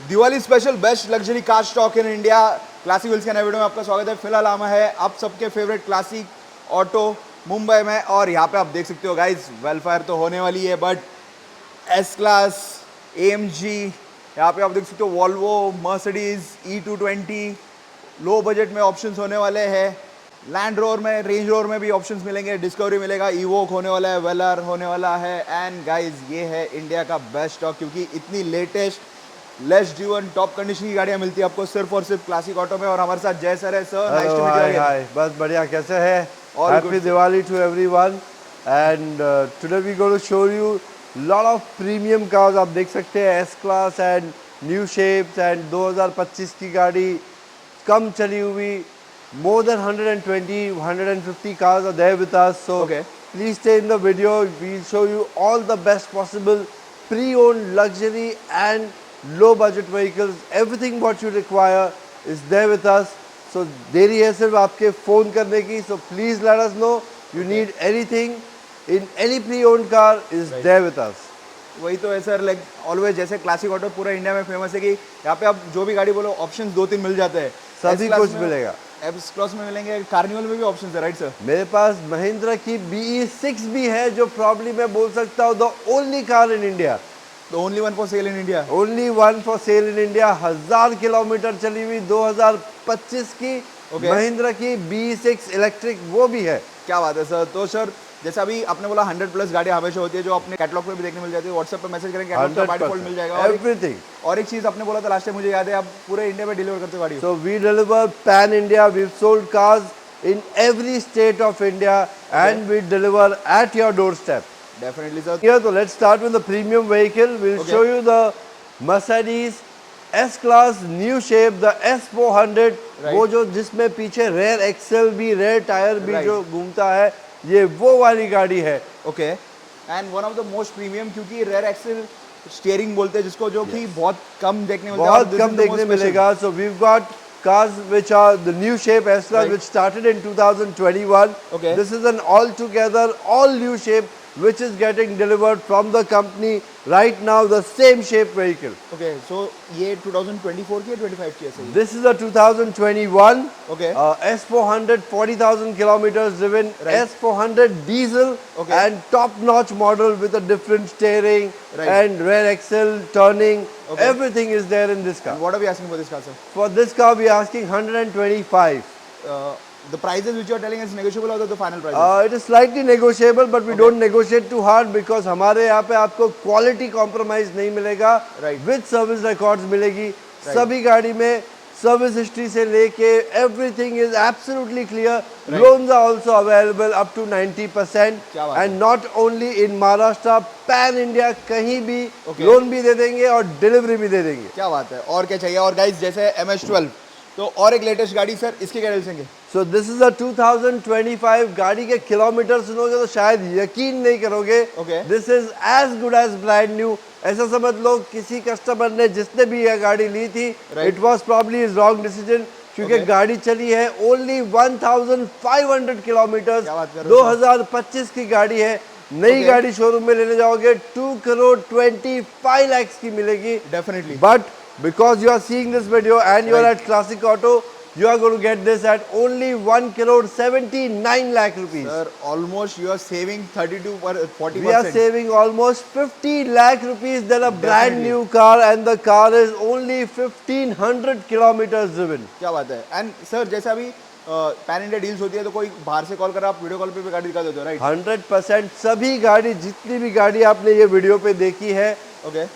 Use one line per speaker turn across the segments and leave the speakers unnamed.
Diwali special best luxury car stock in India classic wheels के नए video में आपका स्वागत है। फिलहाल आमा है आप सबके फेवरेट क्लासिक ऑटो मुंबई में, और यहाँ पे आप देख सकते हो गाइस वेलफेयर तो होने वाली है, बट एस क्लास AMG यहाँ पे आप देख सकते हो, Volvo, Mercedes E220 low budget में ऑप्शंस होने वाले हैं। लैंड रोवर में, रेंज रोवर में भी ऑप्शंस मिलेंगे, डिस्कवरी मिलेगा, इवोक होने वाला है, वेलर होने वाला है। एंड गाइस ये है इंडिया का बेस्ट स्टॉक, क्योंकि इतनी latest less driven top condition की गाड़ियां मिलती है आपको सिर्फ और सिर्फ क्लासिक ऑटो में। और हमारे साथ जय सर है। Sir nice to meet you again.
Hi, बस बढ़िया, कैसे है?
All
happy
good.
Diwali to everyone and today we going to show you lot of premium cars. आप देख सकते हैं S class and new shapes and 2025 की गाड़ी, कम चली हुई, more than 120 150 cars are there with us, so
Okay.
please stay in the video. We'll show you all the best possible pre-owned luxury and low budget vehicles. Everything what you require is there with us. So देरी है सिर्फ आपके phone करने की, so please let us know you need anything in any pre-owned car is there with us.
वही तो है sir, like always जैसे क्लासिक ऑटो पूरा इंडिया में फेमस है कि यहाँ पे आप जो भी गाड़ी बोलो ऑप्शंस 2-3 मिल जाते हैं।
सभी कुछ मिलेगा।
एस क्लास में मिलेंगे, कार्निवल में भी ऑप्शंस है, राइट सर?
मेरे पास महिंद्रा की BE6 भी है, जो प्रॉब्ली मैं बोल सकता हूँ the only car in India,
the only one for sale in India.
Only one for sale in India. 1000 kilometre चली हुई 2025 की महिंद्रा की BE6 इलेक्ट्रिक, वो भी है।
क्या बात है सर। तो सर जैसा अभी आपने बोला 100+ गाड़ी हमेशा होती है जो अपने कैटलॉग पे भी देखने मिल जाती है। व्हाट्सएप पे मैसेज करेंगे, कैटलॉग का बाय डिफॉल्ट मिल जाएगा
एवरीथिंग।
और एक चीज आपने बोला था लास्ट टाइम, मुझे याद है, आप पूरे इंडिया में डिलीवर करते हो गाड़ी।
So we deliver pan India. We've sold cars in every state of India and we deliver at your doorstep.
Definitely sir.
Here, so let's start with the premium vehicle. We'll show you the Mercedes S-Class new shape, the S400, वो जो जिसमें पीछे rare Excel भी, rare tyre भी जो घूमता है, ये वो वाली गाड़ी है।
Okay, and one of the most premium, क्योंकि रेयर एक्सेल स्टीयरिंग बोलते हैं जिसको, जो कि बहुत कम देखने मिलता है,
बहुत कम देखने मिलेगा। So we've got cars which are the new shape S-Class, which started in 2021.
Okay.
This is an altogether all new shape which is getting delivered from the company right now, the same shape vehicle.
Okay, so ये 2024 की या 25 की है सही?
This is a 2021
Okay.
S400, 40,000 kilometers driven, S400 diesel, and top-notch model with a different steering and rear axle, turning, everything is there in this car.
And what are we asking for this car, sir?
For this car, we are asking 125.
The prices which you are telling is negotiable, or the final price?
It is slightly negotiable, but we don't negotiate too hard because हमारे यहाँ पे आपको quality compromise नहीं मिलेगा, with service records मिलेगी। सभी गाड़ी में सर्विस हिस्ट्री से लेके everything is absolutely clear. Loans are also available up to 90%, and not only in Maharashtra, pan India कहीं भी लोन भी दे देंगे और डिलीवरी भी दे देंगे।
क्या बात है, और क्या चाहिए। और गाइस जैसे MS12, तो और एक लेटेस्ट गाड़ी सर, इसके क्या डिटेल्स हैं?
So this is a 2025 गाड़ी के किलोमीटर सुनोगे तो शायद यकीन नहीं करोगे। This is as good as brand new. ऐसा समझ लो किसी कस्टमर ने जिसने भी यह गाड़ी ली थी, it was probably his wrong decision, क्योंकि गाड़ी चली है only 1500 किलोमीटर, 2025 की गाड़ी है। नई गाड़ी शोरूम में लेने जाओगे 2,25 लाख की मिलेगी definitely, but because you are seeing this video and you are at Classic Auto, you are going to get this at only 1,79 lakh rupees.
Sir, almost you are saving 32-40%.
We are saving almost 50 lakh rupees than a brand new car, and the car is only 1,500 kilometers driven.
क्या बात है। And sir जैसे अभी pan India deals होती है तो कोई बाहर से कॉल कर आप वीडियो कॉल पे भी गाड़ी दिखा देते हो, राइट?
100% सभी गाड़ी, जितनी भी गाड़ी आपने ये वीडियो पे देखी है,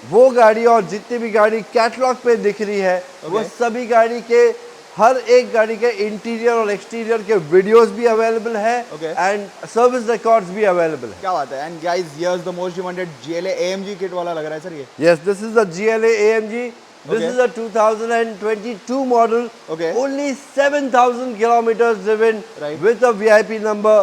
वो गाड़ी और जितनी भी गाड़ी कैटलॉग पे दिख रही है, वो सभी गाड़ी के हर एक गाड़ी के इंटीरियर और एक्सटीरियर के वीडियोस भी अवेलेबल है, एंड सर्विस रिकॉर्ड्स भी अवेलेबल है।
क्या बात है। And guys here's the most demanded GLA AMG kit वाला लग रहा है सर ये।
Yes, this is the GLA AMG. This is a 2022 model, only 7,000 kilometers driven, with a VIP number,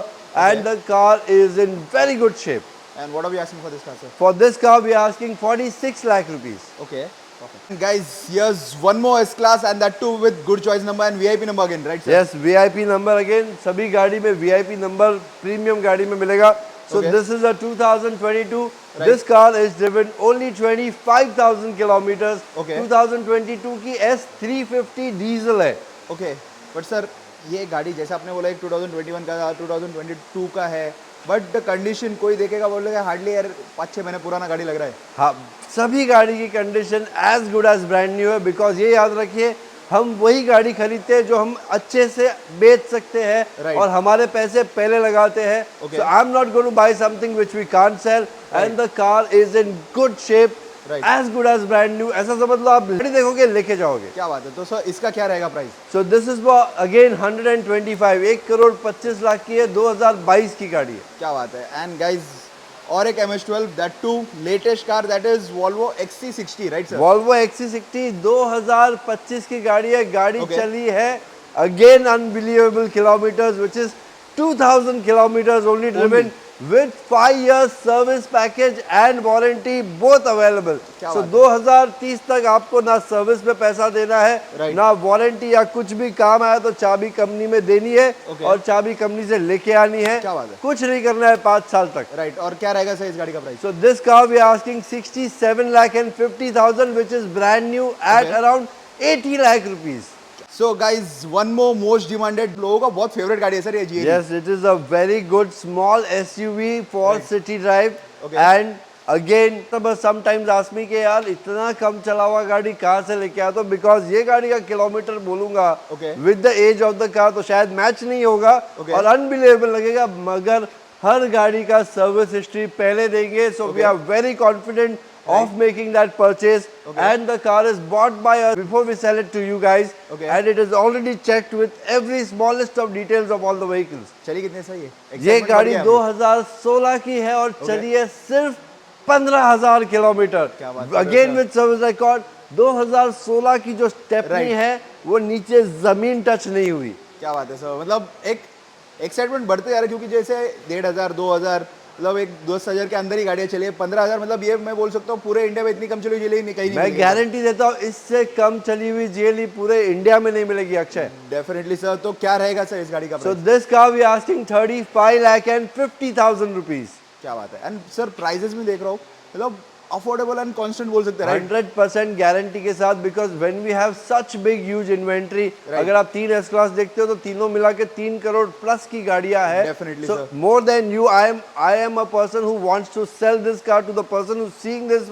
and the car is in very good shape.
And what are we asking for this car, sir?
For this car, we are asking 46 lakh rupees.
Okay. Perfect. Guys, here's one more S-Class, and that too with good choice number and VIP number again, right sir?
Yes, VIP number again. सभी गाड़ी में VIP number premium गाड़ी में मिलेगा। So
Okay.
this is a 2022. This car is driven only 25,000 kilometers.
Okay.
2022 की S350 diesel है.
Okay but sir ये गाड़ी जैसे आपने बोला एक 2021 का था 2022 का है बट द कंडीशन कोई देखेगा बोलेगा हार्डली यार 5-6 महीने पुराना गाड़ी लग रहा है.
हाँ, सभी गाड़ी की condition as good as brand new है. बिकॉज ये याद रखिए, हम वही गाड़ी खरीदते हैं जो हम अच्छे से बेच सकते हैं.
Right.
और हमारे पैसे पहले लगाते हैं.
Okay.
So I'm not going to buy something which we can't sell. And the car is in good shape.
Right.
As good as brand new. ऐसा समझ लो, आप गाड़ी देखोगे लेके जाओगे.
क्या बात है. तो सर इसका क्या रहेगा price.
So this is for again 125. 1,25,00,000 की है. 2022 की गाड़ी है.
क्या बात है. एंड गाइज और एक MS12 that too latest car that is Volvo XC60 right sir.
Volvo XC60 2025 की गाड़ी है. गाड़ी
Okay.
चली है again unbelievable kilometers, which is 2,000 kilometers only driven with 5 years service package and warranty both available.
क्या
So
बात है.
2030 तक आपको ना सर्विस पे पैसा देना है,
Right.
ना वारंटी या कुछ भी काम आया तो चाबी कंपनी में देनी है.
Okay.
और चाबी कंपनी से लेके आनी है.
क्या बात है.
कुछ नहीं करना है 5 साल तक.
राइट. और क्या रहेगा सर इस गाड़ी का price.
So this car we are asking 67,50,000, which is brand new at
Okay.
around 80 lakh rupees.
So guys one more most demanded लोगों का बहुत फेवरेट गाड़ी है सर ये जी.
Yes, it is a very good small SUV for
Right.
city drive.
Okay.
And again, sometimes ask me कि यार इतना कम चला हुआ गाड़ी कहाँ से लेके आता हूँ, because ये गाड़ी का किलोमीटर बोलूंगा
Okay.
with the age of the car तो शायद मैच नहीं होगा.
Okay.
और अनबिलीवेबल लगेगा, मगर हर गाड़ी का सर्विस हिस्ट्री पहले देंगे. So we
Okay.
are very confident of making that purchase.
Okay.
And the car is bought by us before we sell it to you guys.
Okay.
And it is already checked with every smallest of details of all the vehicles.
चलिए कितने सही है.
ये
Excitement
गाड़ी
बढ़ गया
2016 की है और चली है सिर्फ 15,000 किलोमीटर.
क्या बात है
again
sir.
With service record. 2016 की जो स्टेपनी
Right.
है वो नीचे जमीन टच नहीं हुई.
क्या बात है सर. मतलब एक एक्साइटमेंट बढ़ते जा रहा है क्योंकि जैसे 1,500 2,000 मतलब एक 10,000 के अंदर ही गाड़ियाँ चली है. 15,000 मतलब ये मैं बोल सकता हूँ पूरे इंडिया में इतनी कम चली हुई GLE नहीं कहीं नहीं
मैं
मिलेगी.
गारंटी देता हूँ इससे कम चली हुई GLE पूरे इंडिया में नहीं मिलेगी अक्षय.
Definitely sir. तो क्या रहेगा सर इस गाड़ी का
So
price.
this car we are asking 35,50,000 rupees.
क्या बात है. एंड सर प्राइजेस में देख रहा हूँ मतलब अफोर्डेबल एंड कांस्टेंट बोल सकते हैं राइट.
100% गारंटी के साथ. Because when we have such big huge inventory, अगर आप 3 एस क्लास देखते हो तो तीनों मिला के 3 करोड़ प्लस की गाड़ियां हैं.
Definitely,
so
sir.
more than you, I am a person who wants to sell this car to the person who's seeing this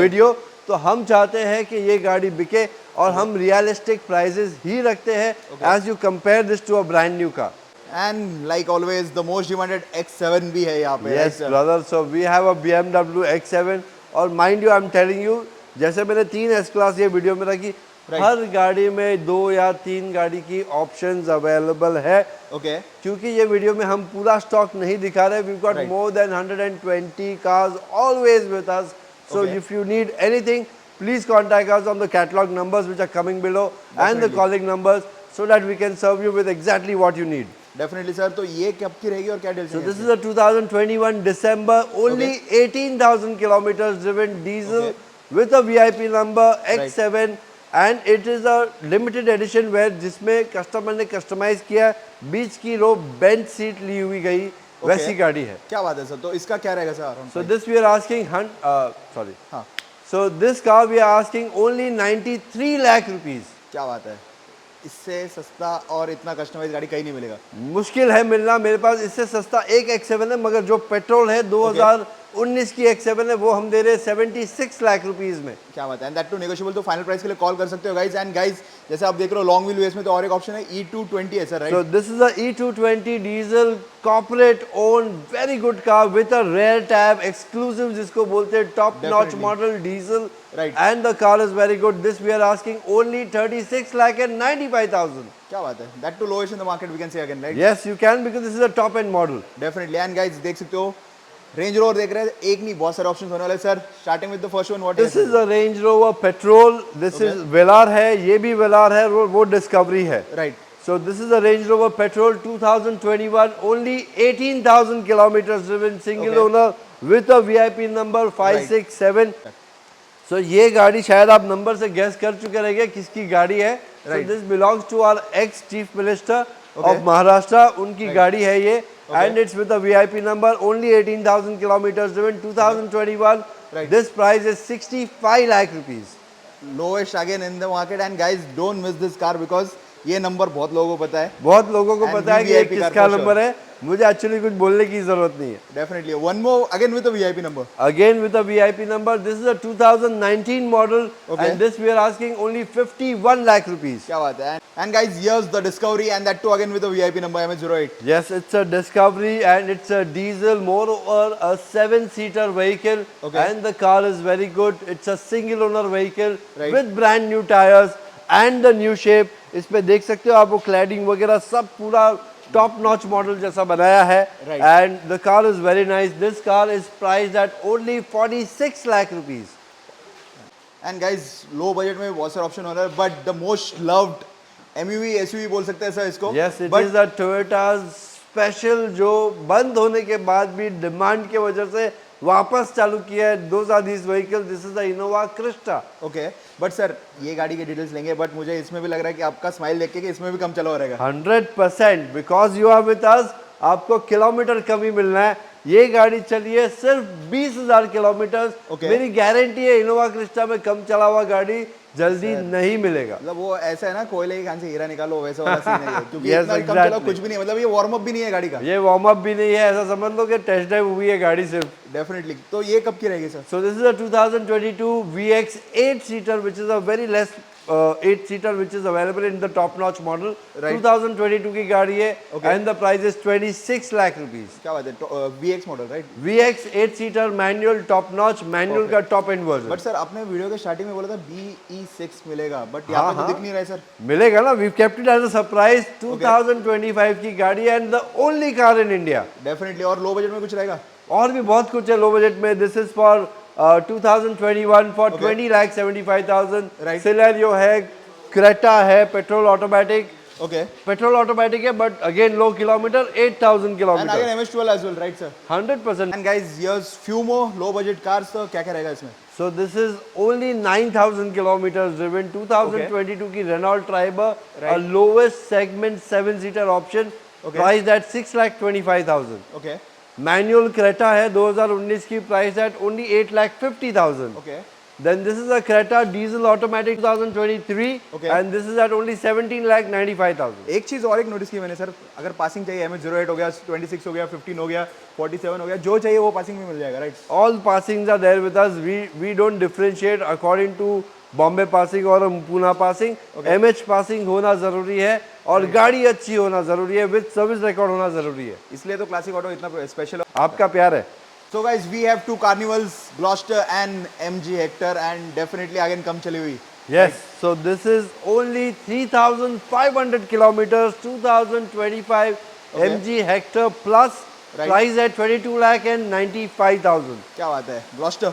video. तो हम चाहते हैं कि ये गाड़ी बिके और हम रियलिस्टिक प्राइसेस ही रखते हैं as you compare this to a brand new car.
And like always the most demanded X7 भी है यहाँ पे.
Yes, brother. So we have a BMW X7 और mind you I am telling you, जैसे मैंने 3 एस क्लास ये video में रखी, हर गाड़ी में 2 या 3 गाड़ी की ऑप्शंस अवेलेबल है.
ओके.
क्योंकि ये वीडियो में हम पूरा स्टॉक नहीं दिखा रहे. We got more than 120 cars always with us. So if you need anything please contact us on the catalogue numbers which are coming below and the calling numbers so that we can serve you with exactly what you need.
Definitely sir. तो ये कब की रहेगी और क्या deal.
So this is a 2021 December, only 18,000 kilometers driven diesel with a VIP number X7 and it is a limited edition where जिसमें customer ने customise किया, बीच की रो बेंच सीट ली हुई गई, वैसी गाड़ी है.
क्या बात है सर. तो इसका क्या रहेगा sir.
So this we are asking
हाँ.
So this car we are asking only 93 lakh rupees.
क्या बात है. इससे सस्ता और इतना कस्टमाइज गाड़ी कहीं नहीं मिलेगा.
मुश्किल है मिलना. मेरे पास इससे सस्ता एक X7 है, मगर जो पेट्रोल है 2019 की X7 है वो हम दे रहे हैं 76 लाख रुपीस में.
क्या बात है. And that too negotiable. तो फाइनल प्राइस के लिए कॉल कर सकते हो गाइस. एंड गाइस जैसे आप देख रहे हो लॉन्ग व्हील बेस में तो और एक ऑप्शन है E220 है sir right.
So this is a E220 diesel corporate owned very good car with a rare tab exclusive जिसको बोलते हैं top notch
Definitely.
model diesel.
Right.
And the car is very good. This we are asking only 36 lakh and 95,000.
क्या बात है. That too lowest in the market we can say again right.
Yes, you can because this is a top end model.
Definitely. And guys देख सकते हो range rover देख रहे हैं. एक नहीं बहुत सारे ऑप्शंस होने वाले sir. Starting with the first one what
This is a Range Rover petrol. This is Velar है, ये भी Velar है, वो Discovery है.
Right.
So this is a Range Rover petrol 2021, only 18,000 kilometers driven, single owner with a VIP number 567. So ये गाड़ी शायद आप नंबर से गैस कर चुके रहेंगे किसकी गाड़ी है. So this belongs to our ex Chief Minister of Maharashtra, उनकी गाड़ी है ये, and it's with a VIP number, only 18,000 kilometers driven, 2021. This price is 65 lakh rupees.
Lowest again in the market, and guys don't miss this car because ये number बहुत लोगों को पता है.
बहुत लोगों को
And
पता है कि ये
VVIP car
किसका
for sure.
नंबर है. मुझे एक्चुअली कुछ बोलने की जरूरत नहीं है.
Definitely. One more again with a VIP number.
Again with a VIP number. This is a 2019 model,
Okay.
and this we are asking only 51 lakh rupees.
क्या बात है. And guys, here's the Discovery, and that too again with a VIP number MH08.
Yes, it's a Discovery, and it's a diesel, moreover a 7-seater vehicle,
Okay.
and the car is very good. It's a single owner vehicle
Right.
with brand new tires and the new shape. इस पे देख सकते हो आप वो cladding वगैरह सब पूरा टॉप नॉच मॉडल जैसा बनाया है.
Right.
And the car is very nice. This car is priced at only 46 lakh rupees.
And guys, low budget में बहुत सारे ऑप्शन हो रहे हैं, but the most loved MUV SUV बोल सकते हैं सर इसको.
Yes, it
But
is a Toyota special जो बंद होने के बाद भी डिमांड के वजह से वापस चालू किया है. Those are these vehicles. This is the Innova Krista.
Okay, but sir ये गाड़ी के डिटेल्स लेंगे, बट मुझे इसमें भी लग रहा है कि आपका स्माइल देख के कि इसमें भी कम चला हो रहेगा.
100% because you are with us. आपको किलोमीटर कम ही मिलना है. ये गाड़ी चली है सिर्फ 20,000 किलोमीटर.
Okay.
मेरी गारंटी है इनोवा क्रिस्टा में कम चला हुआ गाड़ी जल्दी नहीं मिलेगा.
मतलब वो ऐसा है ना, कोयले की खान से हीरा निकालो वैसा वाला सीन है ये. क्योंकि
Yes,
इतना कम
exactly.
चला कुछ भी नहीं, मतलब ये वार्म अप भी नहीं है गाड़ी का.
ये वार्म अप भी नहीं है, ऐसा समझ लो कि टेस्ट ड्राइव हुई है गाड़ी सिर्फ.
डेफिनेटली. तो ये कब की रहेगी sir?
So this is a 2022 VX 8-seater, which is a very less 8-seater, which is available in the top-notch model.
Right.
2022 की गाड़ी है,
Okay.
and the price is 26 lakh rupees.
क्या बात है. VX model right.
VX 8-seater manual top-notch, manual का top-end version.
But sir आपने video के starting में बोला था BE6 मिलेगा, बट यहाँ पे तो दिख नहीं रहा है सर.
मिलेगा ना, we've kept it as a surprise. 2025 की गाड़ी है, and the only car in India.
Definitely. और लो बजट में कुछ रहेगा?
और भी बहुत कुछ है लो बजट में. This is for 2021 for 20,75,000.
Right.
Celerio है, Creta है, petrol automatic.
Okay.
Petrol automatic है, but again low kilometer, 8,000
and
kilometer.
Again MH12 as well, right sir?
100%.
And guys, here's few more low budget cars. तो क्या क्या रहेगा इसमें?
So this is only 9,000 kilometers driven. 2022 की Renault Triber, a
Right.
lowest segment 7-seater option,
Okay.
priced at 6,25,000.
Okay.
Manual Creta है 2019 की, price at only 8,50,000.
Okay.
Then this is a Creta diesel automatic 2023,
Okay.
and this is at only 17,95,000.
एक चीज और एक notice की मैंने sir, अगर passing चाहिए MH08 हो गया, 26 हो गया, 15 हो गया, 47 हो गया, जो चाहिए वो पासिंग में मिल जाएगा right.
All passings are there with us. We don't differentiate according to Bombay passing और पूना पासिंग. MH पासिंग होना जरूरी है और गाड़ी अच्छी होना जरूरी है, विद सर्विस रिकॉर्ड होना जरूरी है.
इसलिए तो क्लासिक ऑटो इतना स्पेशल है.
आपका प्यार है.
So guys, we have two Carnivals, Gloucester and MG Hector, and definitely again कम चली हुई.
Yes, so this is only 3,500 kilometers, 2025
Okay.
MG Hector Plus,
Right.
price at 22 lakh and 95,000.
क्या बात है. Gloucester.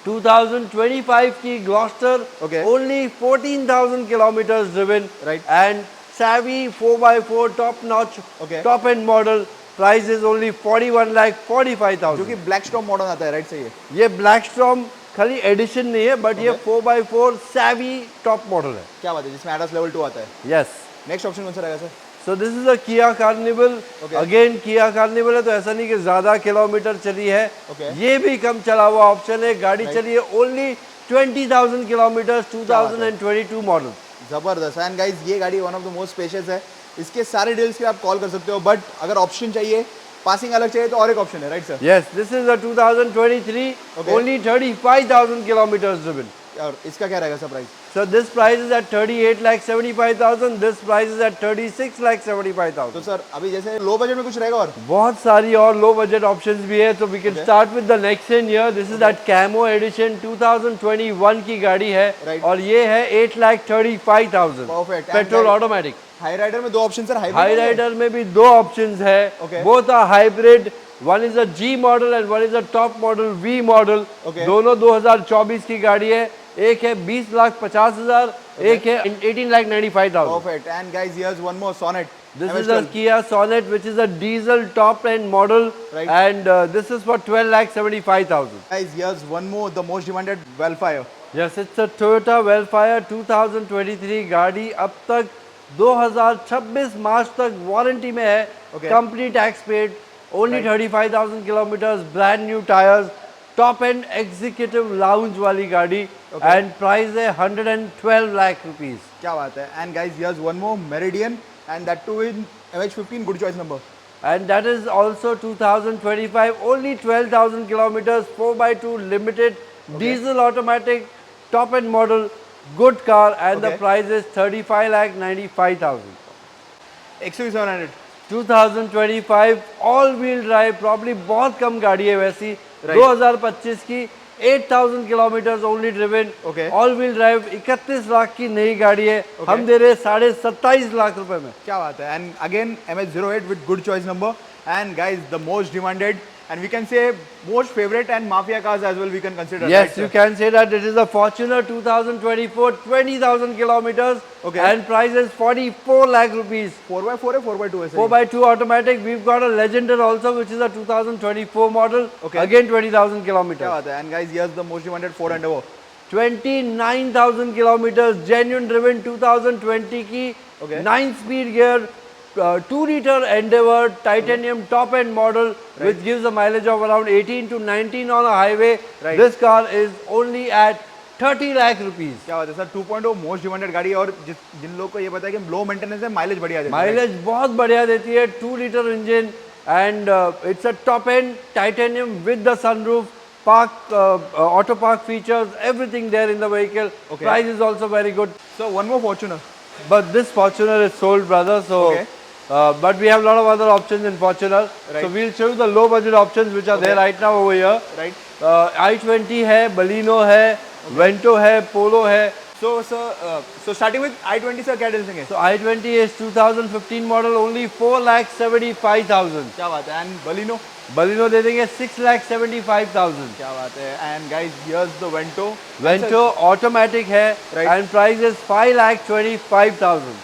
2025 की Gloucester,
Okay.
only 14,000 kilometers driven,
Right.
and savvy 4x4 top notch,
Okay.
top end model. Price is only 41 lakh
जो
45,000.
कि black storm model आता है right से ये.
ये ब्लैक स्टॉर्म खाली एडिशन नहीं है, बट ये 4x4 savvy टॉप मॉडल है.
क्या बात है, जिसमें ADAS लेवल 2 आता है.
यस.
नेक्स्ट ऑप्शन कौन सा रहेगा sir?
So this is a Kia Carnival.
Okay.
Again Kia Carnival है, तो ऐसा नहीं कि ज्यादा किलोमीटर चली है.
Okay.
ये भी कम चला हुआ ऑप्शन है. गाड़ी चली है ओनली 20,000 किलोमीटर, 2022 मॉडल.
जबरदस्त. एंड गाइस, ये गाड़ी one of the most spacious है. इसके सारे डिटेल्स के आप कॉल कर सकते हो, बट अगर ऑप्शन चाहिए, पासिंग अलग चाहिए, तो और एक ऑप्शन है right sir.
Yes, this is a 2023,
Okay.
Only 35,000 kilometre driven.
और इसका क्या रहेगा sir price?
So this price is at 38,75,000. This price is at 36,75,000.
तो सर अभी जैसे लो बजट में कुछ रहेगा और?
बहुत सारी और लो बजट ऑप्शंस भी है. तो we can start with the Nexon here. This is that camo edition 2021 की गाड़ी है.
Right.
और ये है 8,35,000.
Perfect.
Petrol
And
automatic.
Hyryder में दो ऑप्शन सर.
हाई राइडर में भी दो ऑप्शंस है.
Okay.
Both are hybrid. One is a G model and one is a top model V model.
Okay.
दोनों 2024 की गाड़ी है. एक है 20,50,000, एक है 18,95,000.
Perfect. And guys, here's one more Sonnet.
This is a Kia Sonet, which is a diesel top end model,
Right.
and this is for 12,75,000.
Guys, here's one more, the most demanded Wellfire.
Yes, it's a Toyota Wellfire 2023 गाड़ी. अब तक 2026 मार्च तक warranty में है,
Okay.
Company tax paid, only 35,000 kilometres, brand new tyres, top and executive lounge वाली गाड़ी, and price है 112 lakh rupees.
क्या बात है। And guys here's one more Meridian and that too in MH15 good choice number.
And that is also 2025, only 12,000 kilometers, 4x2 limited, diesel automatic, top end model, good car, and the
Okay.
price is 35,95,000.
XUV 700
2025 all wheel drive, probably बहुत कम गाड़ी है वैसी,
Right.
2025 की 8,000 kilometre only driven,
Okay.
All wheel drive, 31 lakh की नई गाड़ी है, हम दे रहे 27.5 लाख रुपए में।
क्या बात है। And again MH08 with good choice number and guys the most demanded and we can say most favorite and mafia cars as well we can consider.
Yes,
right,
you
sir?
can say that it is a Fortuner 2024, 20,000 kilometers,
Okay.
and price is 44 lakh rupees.
4x4 है 4x2 है
4x2 automatic. We've got a Legender also, which is a 2024 model.
Okay.
Again 20,000
क्या
kilometers.
बात है। and guys here's the most demanded 4 and above
29,000 kilometers, genuine driven 2020 की,
Okay.
9-speed gear, 2-liter Endeavour titanium top end model, which gives a mileage of around 18 to 19 on a highway.
Right.
This car is only at 30 lakh rupees.
क्या बात है sir. 2.0 most demanded गाड़ी है और जिन लोगों को ये पता है कि लो मेंटेनेंस है, माइलेज बढ़िया देती है।
माइलेज बहुत बढ़िया देती है, 2-liter engine, and it's a top and titanium with the sunroof, park auto park features, everything there in the vehicle.
Okay.
Price is also very good.
So one more Fortuner.
But this Fortuner is sold, brother. So,
Okay.
But we have a lot of other options in Fortuner.
Right.
So we'll show you the low budget options which are there right now over here.
Right.
I20 है, Baleno है, Vento है, Polo है.
So sir, so starting with I20 sir क्या deal देंगे?
So I20 is 2015 model, only 4,75,000.
क्या बात है। and Baleno
Baleno दे देंगे 6,75,000.
क्या बात है। and guys here's the Vento.
Vento automatic है,
Right.
and price is 5,25,000.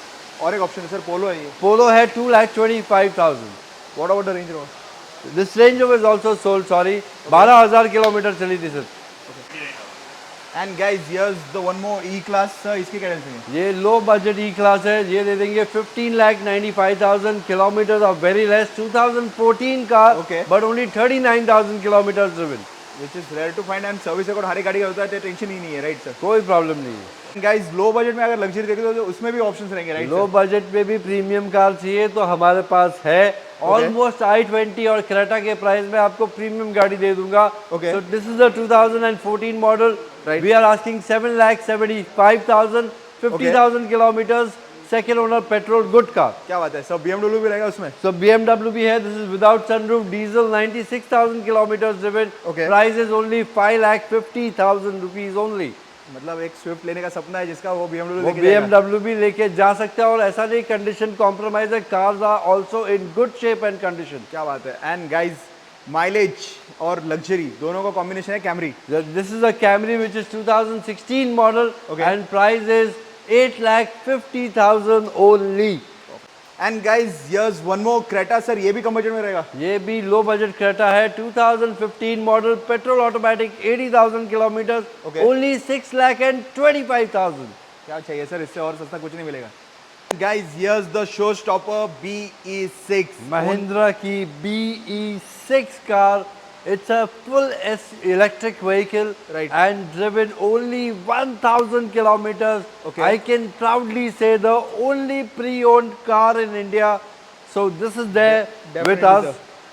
और एक ऑप्शन है सर पोलो है ये।
Polo है 2,25,000.
What about the Range Rover?
This Range Rover is also sold, sorry. 12,000 kilometre चली थी sir.
and guys here's the one more E class sir, इसकी क्या डील देंगे?
ये लो बजट ई क्लास है, ये दे देंगे 15,95,000 kilometer of very less, 2014 car,
Okay.
But only 39,000 kilometer driven.
which is rare to find and service record हर एक गाड़ी का होता है तो टेंशन ही नहीं है। Right sir.
कोई प्रॉब्लम नहीं है।
गाइस लो बजट में अगर लग्जरी देखते हो तो उसमें भी ऑप्शंस रहेंगे। राइट
लो बजट में भी प्रीमियम कार चाहिए तो हमारे पास है। ऑलमोस्ट I20 और क्रेटा के प्राइस में आपको प्रीमियम गाड़ी दे दूंगा।
Okay.
So this is a 2014 model.
Right.
We are asking 7,75,000, 50,000 kilometers, second owner, petrol, good car.
क्या बात है। सब BMW भी रहेगा उसमें।
So BMW भी है, this is without sunroof, diesel, 96,000 kilometers driven.
Okay.
Price is only 5,50,000 rupees only.
मतलब एक स्विफ्ट लेने का सपना है जिसका वो BMW
वो
लेके जाएगा।
BMW भी लेके जा सकते हैं और ऐसा नहीं कंडीशन कॉम्प्रोमाइज है, cars are also in good shape and condition.
क्या बात है। एंड गाइस माइलेज और लग्जरी दोनों का कॉम्बिनेशन है Camry.
This is a Camry which is 2016 model.
Okay.
And price is 8,50,000 only.
And guys here's one more Creta sir, ये भी कम budget में रहेगा।
ये भी लो बजट क्रेटा है, 2015 model, petrol automatic, 80,000 kilometre,
Okay.
Only 6,25,000।
क्या चाहिए सर, इससे और सस्ता कुछ नहीं मिलेगा। Guys here's the show stopper BE6
Mahindra की BE6 car, it's a full electric vehicle,
Right.
and driven only 1,000 kilometers.
Okay.
I can proudly say the only pre-owned car in India. So this is there with us.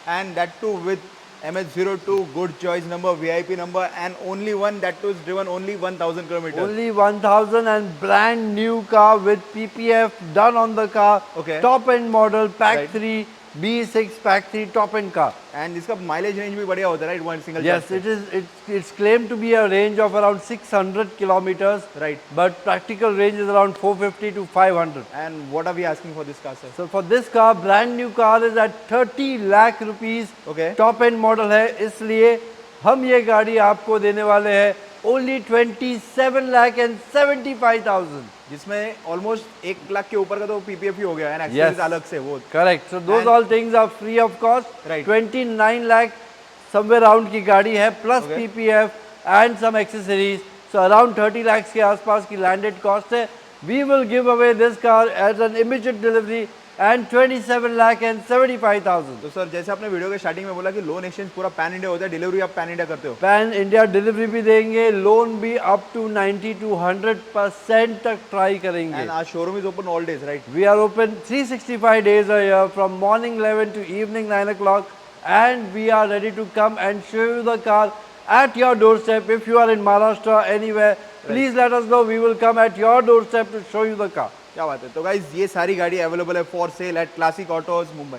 and that too with MH02 good choice number, VIP number, and only one that too is driven only 1,000 kilometers.
Only 1,000 and brand new car with PPF done on the car.
Okay.
Top end model, pack
Right.
3, B6 pack 3 top end car.
and इसका mileage range भी बढ़िया होता है। Right one single
Yes, it's claimed to be a range of around 600 kilometers.
Right.
But practical range is around 450 to 500.
and what are we asking for this car sir?
So for this car, brand new car is at 30 lakh rupees.
Okay.
Top end model है, इसलिए हम ये गाड़ी आपको देने वाले हैं only 27 lakh and 75,000.
जिसमें ऑलमोस्ट 1 लाख के ऊपर का तो PPF ही हो गया है,
Yes.
एक्सेसरीज अलग से वो।
Correct. So those
And-
all things are free of cost.
Right.
29 lakh somewhere around की गाड़ी है, plus
Okay.
PPF and some accessories. So around 30 lakhs के आसपास की landed cost है, we will give away this car as an immediate delivery and 27,75,000.
तो sir जैसे आपने वीडियो के स्टार्टिंग में बोला कि लोन एक्सचेंज पूरा पैन इंडिया होता है, डिलीवरी आप पैन इंडिया करते हो।
पैन इंडिया डिलीवरी भी देंगे, लोन भी अप टू 90 to 100% तक ट्राई करेंगे।
एंड आज showroom is open all days, right?
We are open 365 days a year from morning 11 to evening 9 o'clock, and we are ready to come and show you the car at your doorstep. If you are in Maharashtra anywhere, please let us know. We will come at your doorstep to show you the car.
क्या बात है। तो guys ये सारी गाड़ी available है for sale at classic autos Mumbai.